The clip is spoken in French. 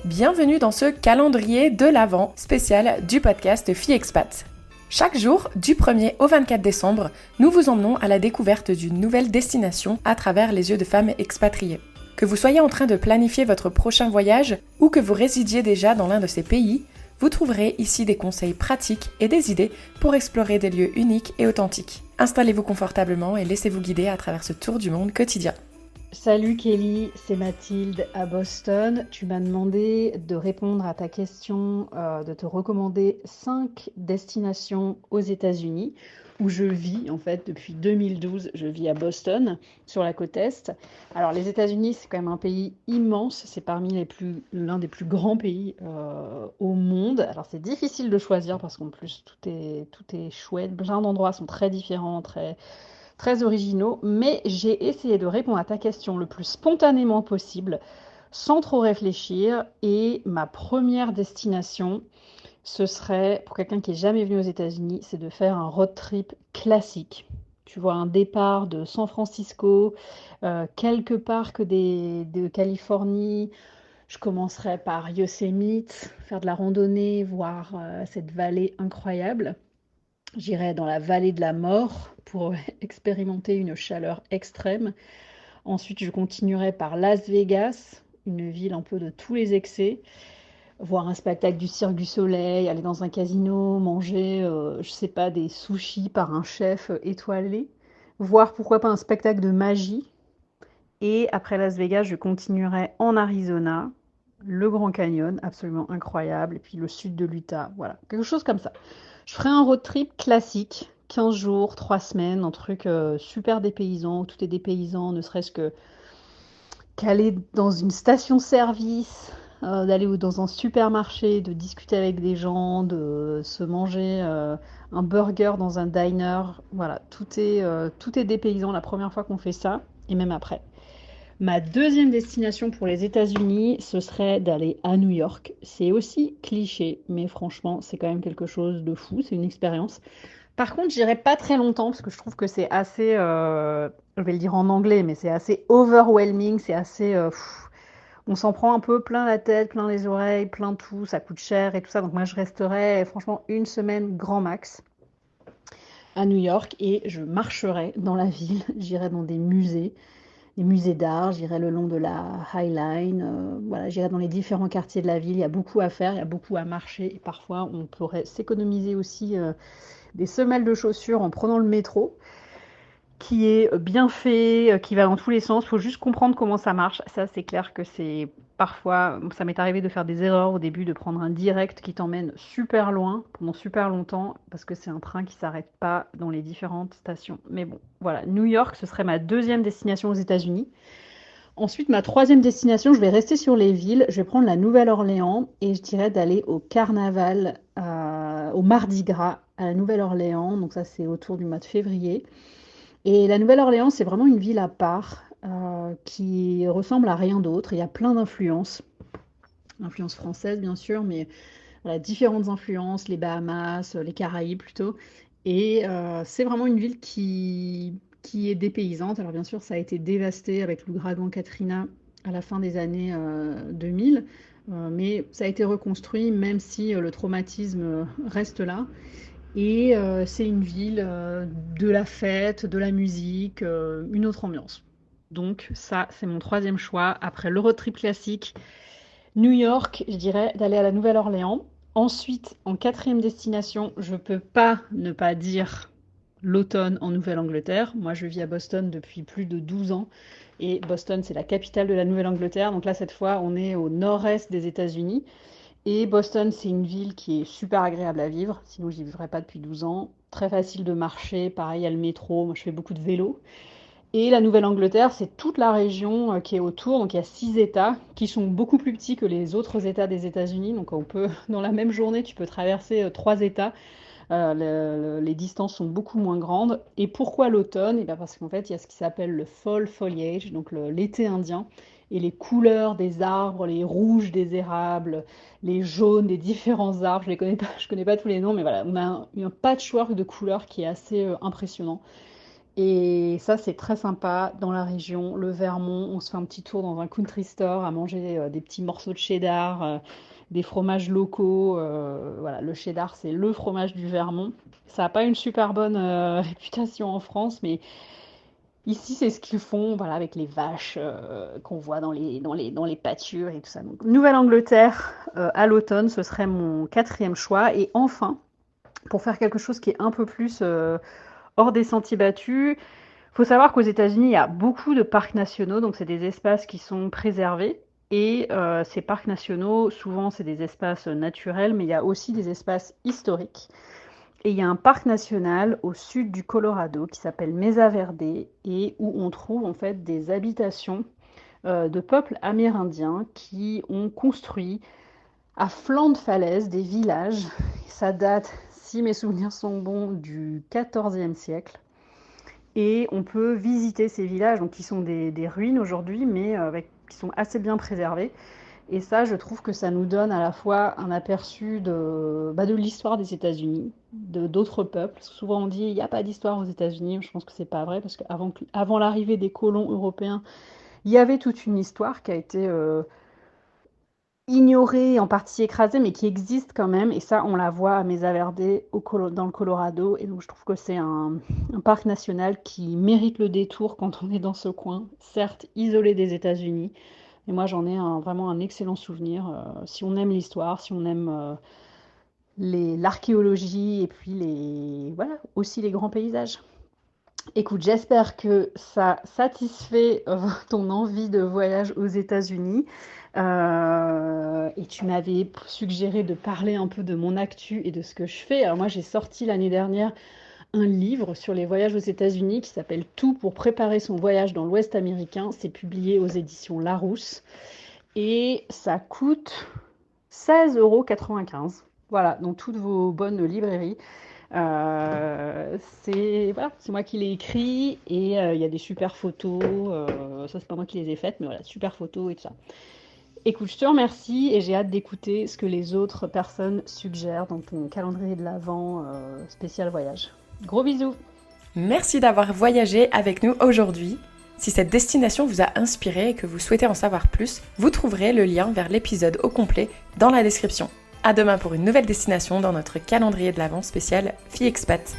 Bienvenue dans ce calendrier de l'Avent spécial du podcast Filles Expat. Chaque jour, du 1er au 24 décembre, nous vous emmenons à la découverte d'une nouvelle destination à travers les yeux de femmes expatriées. Que vous soyez en train de planifier votre prochain voyage ou que vous résidiez déjà dans l'un de ces pays, vous trouverez ici des conseils pratiques et des idées pour explorer des lieux uniques et authentiques. Installez-vous confortablement et laissez-vous guider à travers ce tour du monde quotidien. Salut Kelly, c'est Mathilde à Boston. Tu m'as demandé de répondre à ta question, de te recommander 5 destinations aux États-Unis où je vis en fait depuis 2012. Je vis à Boston, sur la côte Est. Alors les États-Unis, c'est quand même un pays immense. C'est parmi l'un des plus grands pays au monde. Alors c'est difficile de choisir parce qu'en plus tout est chouette. Plein d'endroits sont très différents, très originaux, mais j'ai essayé de répondre à ta question le plus spontanément possible, sans trop réfléchir. Et ma première destination, ce serait, pour quelqu'un qui n'est jamais venu aux États-Unis, c'est de faire un road trip classique. Tu vois, un départ de San Francisco, quelques parcs de Californie. Je commencerai par Yosemite, faire de la randonnée, voir cette vallée incroyable. J'irai dans la vallée de la mort pour expérimenter une chaleur extrême. Ensuite, je continuerai par Las Vegas, une ville un peu de tous les excès. Voir un spectacle du Cirque du Soleil, aller dans un casino, manger, je sais pas, des sushis par un chef étoilé. Voir pourquoi pas un spectacle de magie. Et après Las Vegas, je continuerai en Arizona, le Grand Canyon, absolument incroyable, et puis le sud de l'Utah, voilà, quelque chose comme ça. Je ferai un road trip classique, 15 jours, 3 semaines, un truc super dépaysant, où tout est dépaysant, ne serait-ce que qu'aller dans une station-service, d'aller dans un supermarché, de discuter avec des gens, de se manger un burger dans un diner. Voilà, tout est dépaysant la première fois qu'on fait ça, et même après. Ma deuxième destination pour les États-Unis, ce serait d'aller à New York. C'est aussi cliché, mais franchement, c'est quand même quelque chose de fou, c'est une expérience. Par contre, j'irai pas très longtemps parce que je trouve que c'est assez, je vais le dire en anglais, mais c'est assez overwhelming, c'est assez, on s'en prend un peu plein la tête, plein les oreilles, plein tout, ça coûte cher et tout ça. Donc moi, je resterai franchement une semaine grand max à New York et je marcherai dans la ville, j'irai dans des musées d'art, j'irai le long de la High Line, voilà, j'irai dans les différents quartiers de la ville. Il y a beaucoup à faire, il y a beaucoup à marcher et parfois on pourrait s'économiser aussi des semelles de chaussures en prenant le métro, qui est bien fait, qui va dans tous les sens. Il faut juste comprendre comment ça marche. Ça, c'est clair que c'est parfois, ça m'est arrivé de faire des erreurs au début, de prendre un direct qui t'emmène super loin pendant super longtemps parce que c'est un train qui s'arrête pas dans les différentes stations. Mais bon, voilà, New York, ce serait ma deuxième destination aux États-Unis. Ensuite, ma troisième destination, je vais rester sur les villes. Je vais prendre la Nouvelle-Orléans et je dirais d'aller au carnaval, au Mardi Gras à la Nouvelle-Orléans. Donc ça, c'est autour du mois de février. Et la Nouvelle-Orléans, c'est vraiment une ville à part qui ressemble à rien d'autre. Il y a plein d'influences, influences françaises bien sûr, mais voilà, différentes influences, les Bahamas, les Caraïbes plutôt. Et c'est vraiment une ville qui est dépaysante. Alors bien sûr, ça a été dévasté avec l'ouragan Katrina à la fin des années 2000, mais ça a été reconstruit même si le traumatisme reste là. Et c'est une ville de la fête, de la musique, une autre ambiance. Donc ça, c'est mon troisième choix. Après le road trip classique, New York, je dirais d'aller à la Nouvelle-Orléans. Ensuite, en quatrième destination, je peux pas ne pas dire l'automne en Nouvelle-Angleterre. Moi, je vis à Boston depuis plus de 12 ans. Et Boston, c'est la capitale de la Nouvelle-Angleterre. Donc là, cette fois, on est au nord-est des États-Unis. Et Boston, c'est une ville qui est super agréable à vivre, sinon j'y vivrais pas depuis 12 ans. Très facile de marcher, pareil, il y a le métro, moi je fais beaucoup de vélo. Et la Nouvelle-Angleterre, c'est toute la région qui est autour, donc il y a 6 États qui sont beaucoup plus petits que les autres États des États-Unis. Donc on peut, dans la même journée, tu peux traverser 3 États. Les distances sont beaucoup moins grandes. Et pourquoi l'automne? Eh bien parce qu'en fait, il y a ce qui s'appelle le fall foliage, donc l'été indien, et les couleurs des arbres, les rouges des érables, les jaunes des différents arbres. Je les connais pas, je connais pas tous les noms, mais voilà, on a un patchwork de couleurs qui est assez impressionnant. Et ça, c'est très sympa dans la région, le Vermont. On se fait un petit tour dans un country store à manger des petits morceaux de cheddar, des fromages locaux. Voilà, le cheddar, c'est le fromage du Vermont. Ça n'a pas une super bonne réputation en France, mais ici, c'est ce qu'ils font, voilà, avec les vaches qu'on voit dans les pâtures et tout ça. Donc, Nouvelle-Angleterre, à l'automne, ce serait mon quatrième choix. Et enfin, pour faire quelque chose qui est un peu plus hors des sentiers battus, il faut savoir qu'aux États-Unis, il y a beaucoup de parcs nationaux, donc c'est des espaces qui sont préservés. Et ces parcs nationaux, souvent, c'est des espaces naturels, mais il y a aussi des espaces historiques. Et il y a un parc national au sud du Colorado qui s'appelle Mesa Verde et où on trouve en fait des habitations de peuples amérindiens qui ont construit à flanc de falaise des villages. Ça date, si mes souvenirs sont bons, du XIVe siècle. Et on peut visiter ces villages, donc qui sont des ruines aujourd'hui, mais qui sont assez bien préservés. Et ça, je trouve que ça nous donne à la fois un aperçu de l'histoire des États-Unis, d'autres peuples. Parce que souvent on dit il n'y a pas d'histoire aux États-Unis. Je pense que c'est pas vrai parce qu'avant l'arrivée des colons européens, il y avait toute une histoire qui a été ignorée, en partie écrasée, mais qui existe quand même. Et ça, on la voit à Mesa Verde dans le Colorado. Et donc je trouve que c'est un parc national qui mérite le détour quand on est dans ce coin, certes isolé des États-Unis. Et moi, j'en ai vraiment un excellent souvenir. Si on aime l'histoire, si on aime l'archéologie et puis voilà, aussi les grands paysages. Écoute, j'espère que ça satisfait ton envie de voyage aux États-Unis. Et tu m'avais suggéré de parler un peu de mon actu et de ce que je fais. Alors moi, j'ai sorti l'année dernière un livre sur les voyages aux États-Unis qui s'appelle Tout pour préparer son voyage dans l'Ouest américain. C'est publié aux éditions Larousse et ça coûte 16,95 €. Voilà, dans toutes vos bonnes librairies. C'est moi qui l'ai écrit et il y a des super photos. Ça, c'est pas moi qui les ai faites, mais voilà, super photos et tout ça. Écoute, je te remercie et j'ai hâte d'écouter ce que les autres personnes suggèrent dans ton calendrier de l'Avent spécial voyage. Gros bisous! Merci d'avoir voyagé avec nous aujourd'hui. Si cette destination vous a inspiré et que vous souhaitez en savoir plus, vous trouverez le lien vers l'épisode au complet dans la description. À demain pour une nouvelle destination dans notre calendrier de l'Avent spécial Filles Expat.